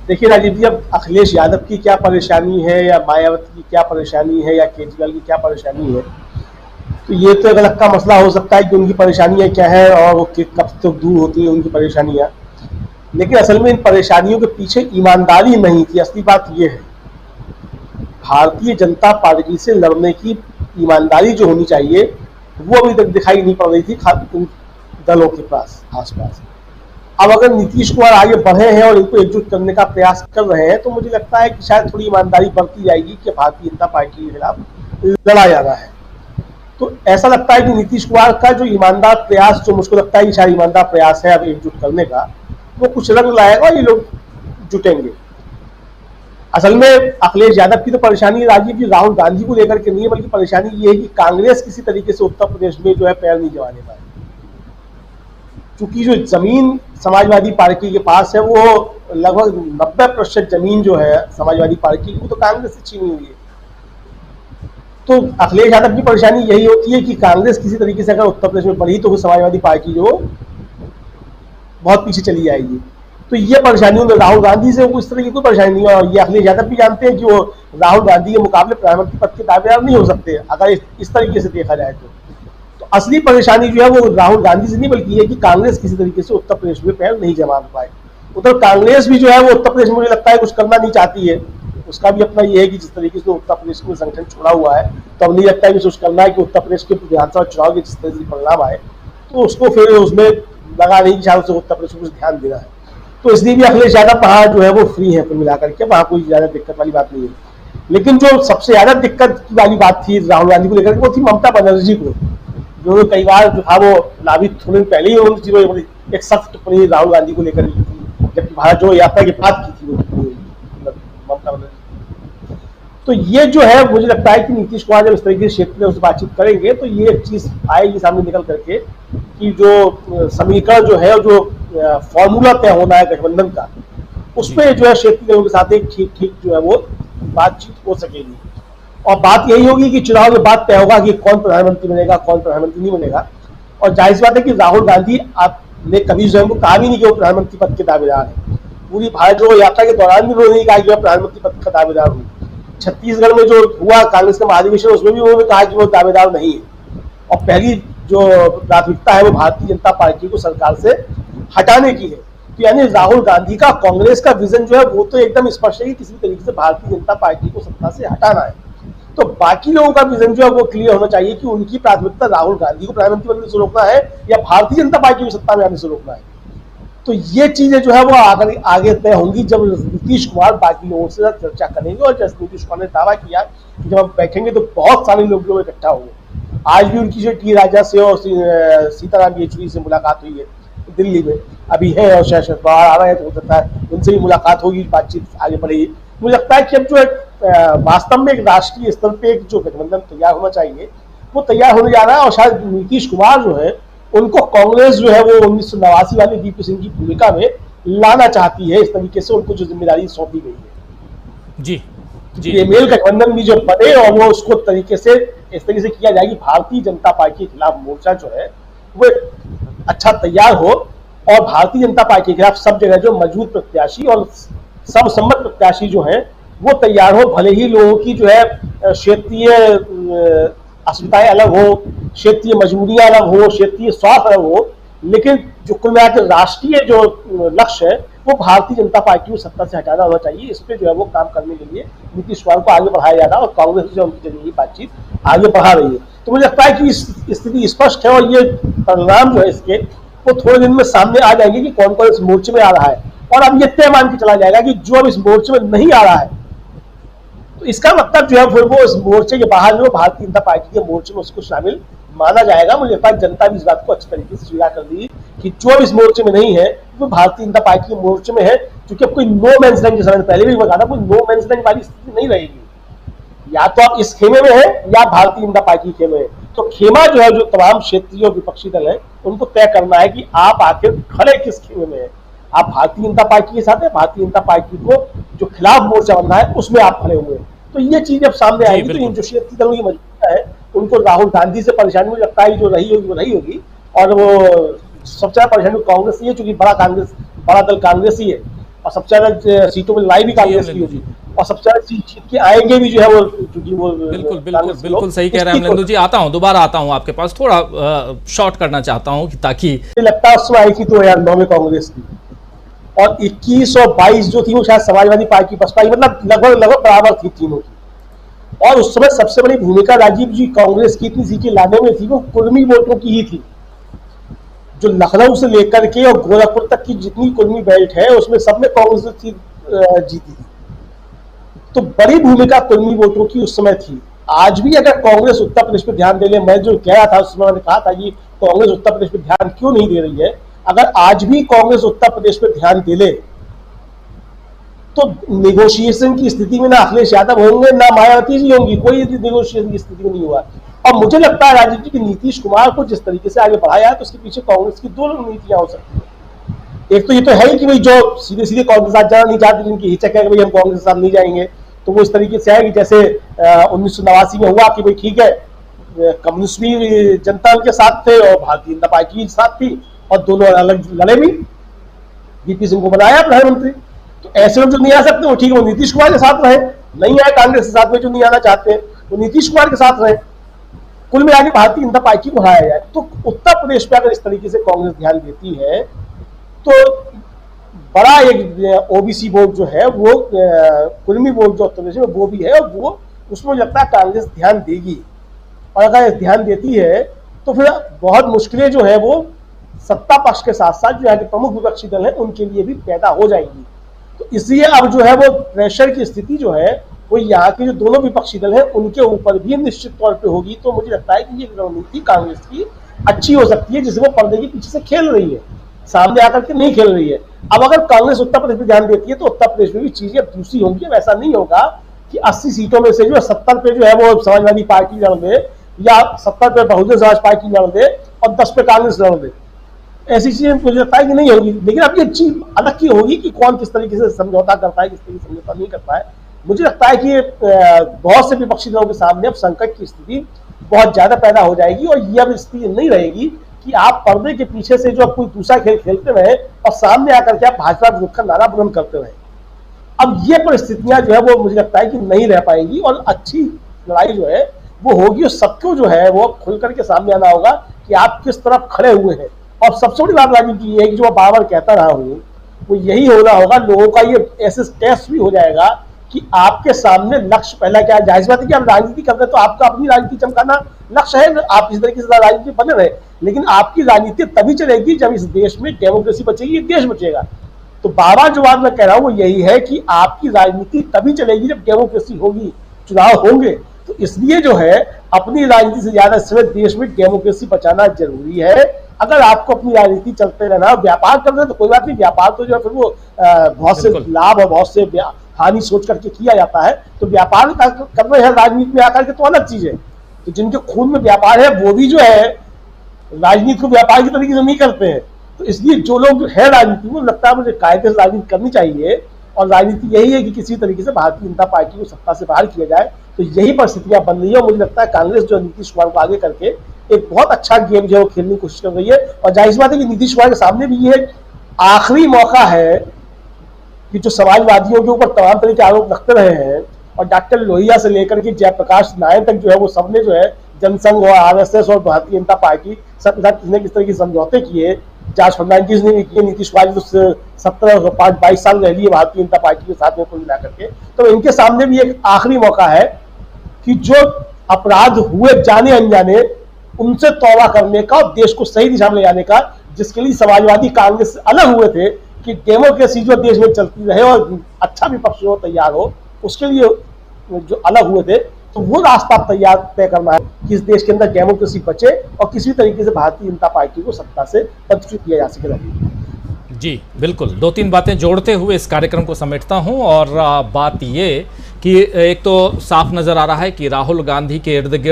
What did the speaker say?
देखिए राजीव जी, अब अखिलेश यादव की क्या परेशानी है या मायावती की क्या परेशानी है या केजरीवाल की क्या परेशानी है, तो ये तो एक अलग का मसला हो सकता है कि उनकी परेशानियां क्या है और वो कब तक दूर होती है उनकी परेशानियां। लेकिन असल में इन परेशानियों के पीछे ईमानदारी नहीं थी। असली बात ये है, भारतीय जनता पार्टी से लड़ने की ईमानदारी जो होनी चाहिए वो अभी तक दिखाई नहीं पड़ रही थी इन दलों के पास आसपास। अब अगर नीतीश कुमार आगे बढ़े हैं और इनको एकजुट करने का प्रयास कर रहे हैं, तो मुझे लगता है कि शायद थोड़ी ईमानदारी बरती जाएगी कि भारतीय जनता पार्टी के खिलाफ लड़ा जा रहा है। तो ऐसा लगता है कि नीतीश कुमार का जो ईमानदार प्रयास, जो मुझको लगता है कि शायद ईमानदार प्रयास है अब एकजुट करने का, वो कुछ रंग लाएगा और ये लोग जुटेंगे। असल में अखिलेश यादव की तो परेशानी राजीव जी राहुल गांधी को लेकर के नहीं है, बल्कि परेशानी ये है कि कांग्रेस किसी तरीके से उत्तर प्रदेश में जो है पैर नहीं जमाने पाए। चूंकि जो जमीन समाजवादी पार्टी के पास है वो लगभग 90% जमीन जो है समाजवादी पार्टी की, वो तो कांग्रेस से छीनी हुई है। तो अखिलेश यादव की परेशानी यही होती है कि कांग्रेस किसी तरीके से अगर उत्तर प्रदेश में बढ़ी तो समाजवादी पार्टी जो बहुत पीछे चली जाएगी। तो ये परेशानियों में राहुल गांधी से वो इस तरह की कोई परेशानी नहीं है। और ये अखिलेश यादव भी जानते हैं कि वो राहुल गांधी के मुकाबले प्रधानमंत्री पद के दावेदार नहीं हो सकते अगर इस तरीके से देखा जाए तो असली परेशानी जो है वो राहुल गांधी से नहीं, बल्कि ये कि कांग्रेस किसी तरीके से उत्तर प्रदेश में पैर नहीं जमा पाए। उधर कांग्रेस भी जो है वो उत्तर प्रदेश में मुझे लगता है कुछ करना नहीं चाहती है। उसका भी अपना ये है कि जिस तरीके से उत्तर प्रदेश में संगठन छोड़ा हुआ है, तो अब नहीं लगता है कि कुछ करना है कि उत्तर प्रदेश के विधानसभा चुनाव के जिस तरह से परिणाम आए तो उसको फिर उसमें लगा नहीं कि शायद से उत्तर प्रदेश को कुछ ध्यान देना है। तो इसलिए भी अखिलेश यादव वहाँ जो है वो फ्री है कुल मिलाकर के, वहाँ कोई ज्यादा दिक्कत वाली बात नहीं है। लेकिन जो सबसे ज्यादा दिक्कत वाली बात थी राहुल गांधी को लेकर के, वो थी ममता बनर्जी को, जो कई बार जो था वो नाभिक थोड़े दिन पहले ही उन्होंने एक सख्त टिप्पणी राहुल गांधी को लेकर की थी, जबकि भारत जो यात्रा के बाद की थी वो ममता बनर्जी। तो ये जो है मुझे लगता है कि नीतीश कुमार जब इस तरीके से क्षेत्र में उससे बातचीत करेंगे तो ये एक चीज आएगी सामने निकल करके कि जो समीकरण जो है, जो फॉर्मूला तय होना है गठबंधन का, उसमें जो है क्षेत्रीय दलों के साथ एक ठीक ठीक जो है वो बातचीत हो सकेगी। और बात यही होगी कि चुनाव के बाद तय होगा कि कौन प्रधानमंत्री बनेगा, कौन प्रधानमंत्री नहीं बनेगा। और जाहिर सी बात है कि राहुल गांधी ने कभी जो है वो कहा भी नहीं कि वो प्रधानमंत्री पद के दावेदार है। पूरी भारत जोड़ो यात्रा के दौरान भी उन्होंने कहा कि मैं प्रधानमंत्री पद का दावेदार हूँ। छत्तीसगढ़ में जो हुआ कांग्रेस का महाधिवेशन, उसमें भी उन्होंने कहा कि वो दावेदार नहीं है। और पहली जो प्राथमिकता है वो भारतीय जनता पार्टी को सरकार से हटाने की है। तो यानी राहुल गांधी का कांग्रेस का विजन जो है वो तो एकदम स्पष्ट है कि किसी तरीके से भारतीय जनता पार्टी को सत्ता से हटाना है। तो बाकी लोगों का विजन जो है वो क्लियर होना चाहिए कि उनकी प्राथमिकता राहुल गांधी को प्रधानमंत्री बनने से रोकना है या भारतीय जनता पार्टी को सत्ता में आने से रोकना है। तो ये चीजें जो है वो आगे तय होंगी जब नीतीश कुमार बाकी लोगों से चर्चा करेंगे। और जैसे नीतीश कुमार ने दावा किया कि जब हम बैठेंगे तो बहुत सारे लोग इकट्ठा होंगे। आज भी उनकी जो टी राजा से और सीताराम येचुरी से मुलाकात हुई है दिल्ली में, अभी है, और शायद बाहर आ रहे हैं तो हो सकता है उनसे भी मुलाकात होगी, बातचीत आगे बढ़ेगी। मुझे लगता है कि अब जो वास्तव में एक राष्ट्रीय स्तर पे एक जो गठबंधन तैयार होना चाहिए वो तैयार होने जा रहा है। और शायद नीतीश कुमार जो है उनको कांग्रेस जो है वो 1989 वाली वीपी सिंह की भूमिका में लाना चाहती है। इस तरीके से उनको जो जिम्मेदारी सौंपी गई है जी जी, ये मेल गठबंधन भी जो बने और वो उसको तरीके से इस तरीके से किया जाए कि भारतीय जनता पार्टी के खिलाफ मोर्चा जो है वो अच्छा तैयार हो और भारतीय जनता पार्टी के खिलाफ सब जगह जो मजबूत प्रत्याशी और सब सम्मत प्रत्याशी जो है वो तैयार हो। भले ही लोगों की जो है क्षेत्रीय असुविधाएं अलग हो, क्षेत्रीय मजबूरियां अलग हो, क्षेत्रीय स्वार्थ अलग हो, लेकिन जो कुल मिलाकर राष्ट्रीय जो लक्ष्य है वो भारतीय जनता पार्टी को सत्ता से हटाना होना चाहिए। इस पे जो है वो काम करने के लिए नीतीश कुमार को आगे बढ़ाया जा रहा है और कांग्रेस जो उनकी जरिए बातचीत आगे बढ़ा रही है। तो मुझे लगता है कि स्थिति स्पष्ट है और ये परिणाम जो है इसके वो थोड़े दिन में सामने आ जाएंगे कि कौन कौन इस मोर्चे में आ रहा है। और अब ये तय मान के चला जाएगा कि जो अब इस मोर्चे में नहीं आ रहा है तो इसका मतलब जो है फिर वो इस मोर्चे के बाहर जो भारतीय जनता पार्टी के मोर्चे में उसको शामिल माना जाएगा। मुझे लगता है जनता भी इस बात को अच्छी तरीके से स्वीकार कर दी कि जो इस मोर्चे में नहीं है वो भारतीय जनता पार्टी के मोर्चे में है। क्योंकि अब कोई नो मैंस लैंड, जैसा पहले भी बताया था, कोई नो मैंस लैंड वाली स्थिति नहीं रहेगी। या तो आप इस खेमे में है या भारतीय जनता पार्टी के खेमे है। तो खेमा जो है जो तमाम क्षेत्रीय और विपक्षी दल है उनको तय करना है कि आप आखिर खड़े किस खेमे में है। आप भारतीय जनता पार्टी के साथ है, भारतीय जनता पार्टी को जो खिलाफ मोर्चा बनना है उसमें आप खड़े हुए हैं। तो ये चीज जब सामने आएगी तो इन जो क्षेत्रीय दलों की मजबूतियां है उनको राहुल गांधी से परेशानी मुझे लगता है जो रही होगी वो रही होगी। और वो सबसे ज्यादा परेशानी कांग्रेस से है, चूंकि बड़ा कांग्रेस बड़ा दल कांग्रेस ही है और सबसे ज्यादा सीटों में लड़ाई भी कांग्रेस की होगी और सबसे ज्यादा सीट जीत के आएंगे भी जो है वो, क्योंकि वो बिल्कुल बिल्कुल बिल्कुल सही कह रहे हैं अमलेंदु जी। दोबारा आता हूं आपके पास, थोड़ा शॉर्ट करना चाहता हूं कि ताकि लगता है उसमें आई थी 2009 में कांग्रेस की, और 21 और 22 जो थी वो शायद समाजवादी पार्टी बसपा, मतलब लगभग बराबर थी तीनों की। और उस समय सबसे बड़ी भूमिका राजीव जी कांग्रेस की इतनी सीटें लाने में थी वो कुर्मी वोटों की ही थी। जो लखनऊ से लेकर के और गोरखपुर तक की जितनी कुर्मी बेल्ट है उसमें सब में कांग्रेस जीती थी। तो बड़ी भूमिका कुर्मी वोटों की उस समय थी। आज भी अगर कांग्रेस उत्तर प्रदेश पे ध्यान दे ले, मैं जो कह रहा था उसमें मैंने कहा था कि कांग्रेस उत्तर प्रदेश पे ध्यान क्यों नहीं दे रही है, अगर आज भी कांग्रेस उत्तर प्रदेश पे ध्यान दे ले तो नेगोशिएशन की स्थिति में ना अखिलेश यादव होंगे ना मायावती जी होंगी, कोई नेगोशिएशन की स्थिति में नहीं हुआ। और मुझे लगता है राजीव जी की नीतीश कुमार को जिस तरीके से आगे बढ़ाया है तो उसके पीछे कांग्रेस की दो नीतियां हो सकती है। एक तो ये तो है ही कि भाई जो सीधे सीधे कांग्रेस साथ जाना नहीं चाहते, जिनकी हिचक है कि भाई हम कांग्रेस के साथ नहीं जाएंगे, तो वो इस तरीके से है कि जैसे 1989 में हुआ कि भाई ठीक है कम्युनिस्ट भी जनता के साथ थे और भारतीय जनता पार्टी के साथ थी और दोनों अलग लड़े भी, वीपी सिंह को बनाया प्रधानमंत्री। तो ऐसे लोग जो नहीं आ सकते वो ठीक है, वो नीतीश कुमार के साथ रहे, नहीं आए कांग्रेस के साथ में, जो नहीं आना चाहते हैं वो नीतीश कुमार के साथ रहे। कुल मिला के भारतीय जनता पार्टी को हराया जाए। तो उत्तर प्रदेश पे अगर इस तरीके से कांग्रेस ध्यान देती है तो बड़ा एक ओबीसी वोट जो है वो कुर्मी वोट जो उत्तर प्रदेश में वो भी है और वो उसमें लगता है कांग्रेस ध्यान देगी। और अगर ध्यान देती है तो फिर बहुत मुश्किलें जो है वो सत्ता पक्ष के साथ साथ जो यहाँ के प्रमुख विपक्षी दल है उनके लिए भी पैदा हो जाएंगी। तो इसलिए अब जो है वो प्रेशर की स्थिति जो है वो यहाँ के जो दोनों विपक्षी दल हैं उनके ऊपर भी निश्चित तौर पे होगी। तो मुझे लगता है कि ये रणनीति कांग्रेस की अच्छी हो सकती है जिसे वो पर्दे के पीछे से खेल रही है, सामने आकर के नहीं खेल रही है। अब अगर कांग्रेस उत्तर प्रदेश में ध्यान देती है तो उत्तर प्रदेश में भी चीजें दूसरी होंगी। अब ऐसा नहीं होगा कि 80 सीटों में से जो 70 पे जो है वो समाजवादी पार्टी लड़ दे या 70 पे बहुजन समाज पार्टी लड़ दे और 10 पे कांग्रेस लड़ दे, ऐसी चीजें मुझे लगता है कि नहीं होगी। लेकिन अब ये चीज अलग की होगी कि कौन किस तरीके से समझौता करता है, किस तरीके से समझौता नहीं करता है। मुझे लगता है कि बहुत से विपक्षी दलों के सामने अब संकट की स्थिति बहुत ज्यादा पैदा हो जाएगी और ये अब स्थिति नहीं रहेगी कि आप पर्दे के पीछे से जो कोई दूसरा खेल खेलते रहे और सामने आकर के आप भाजपा विरुद्ध का नारा बुलंद करते रहे। अब ये परिस्थितियां जो है वो मुझे लगता है कि नहीं रह पाएंगी और अच्छी लड़ाई जो है वो होगी और सबको जो है वो खुल करके सामने आना होगा कि आप किस तरफ खड़े हुए हैं। और सबसे बड़ी बात राजीव की है कि जो बार बार कहता रहा हूँ वो यही होना होगा, लोगों का ये ऐसे टेस्ट भी हो जाएगा कि आपके सामने लक्ष्य पहला क्या है। जाहिर बात है कि आप राजनीति कर रहे हैं तो आपका अपनी राजनीति चमकाना लक्ष्य है, आप इस तरीके से राजनीति बने रहे, लेकिन आपकी राजनीति तभी चलेगी जब इस देश में डेमोक्रेसी बचेगी, देश बचेगा। तो बाबा जो बात मैं कह रहा हूँ वो यही है कि आपकी राजनीति तभी चलेगी जब डेमोक्रेसी होगी, चुनाव होंगे। तो इसलिए जो है अपनी राजनीति से ज्यादा इस समय देश में डेमोक्रेसी बचाना जरूरी है। अगर आपको अपनी राजनीति चलते रहना, व्यापार कर रहे तो कोई बात नहीं, व्यापार तो जो है फिर वो बहुत से लाभ और बहुत से हानि सोच करके किया जाता है। तो व्यापार कर रहे हैं राजनीति में आकर के तो अलग चीज है। तो जिनके खून में व्यापार है वो भी जो है राजनीति को व्यापार की तरीके से नहीं करते हैं। तो इसलिए जो लोग है राजनीति में लगता है मुझे कायदे से राजनीति करनी चाहिए और राजनीति यही है कि किसी तरीके से भारतीय जनता पार्टी को सत्ता से बाहर किया जाए। तो यही परिस्थितियां बन रही है और मुझे लगता है कांग्रेस जो नीतीश कुमार को आगे करके एक बहुत अच्छा गेम जो है वो खेलने की कोशिश कर रही है। और जाहिर बात है कि नीतीश कुमार के सामने भी ये आखिरी मौका है कि जो समाजवादियों के ऊपर तमाम तरह के आरोप रखते रहे हैं और डॉक्टर लोहिया से लेकर के जयप्रकाश नारायण तक जो है वो सबने जो है जनसंघ और आरएसएस और भारतीय जनता पार्टी सब किसने किस तरह के समझौते किए, जॉर्ज फर्नांडिस ने भी किए, नीतीश कुमार तो 22 साल रह लिए भारतीय जनता पार्टी के साथ में कुल मिलाकर के। तो इनके सामने भी एक आखिरी मौका है कि जो अपराध हुए जाने अनजाने उनसे तौबा करने का और देश को सही दिशा में ले जाने का, जिसके लिए समाजवादी कांग्रेस से अलग हुए थे कि डेमोक्रेसी जो देश में चलती रहे और अच्छा विपक्ष हो तैयार हो, उसके लिए जो अलग हुए थे। तो वो रास्ता तय करना है कि इस देश के अंदर डेमोक्रेसी बचे और किसी तरीके से भारतीय जनता पार्टी को सत्ता से पदच्युत किया जा सके। जी बिल्कुल, 2-3 बातें जोड़ते हुए इस कार्यक्रम को समेटता हूं। और बात ये कि एक तो साफ नजर आ रहा है कि राहुल गांधी के इर्द गिर्द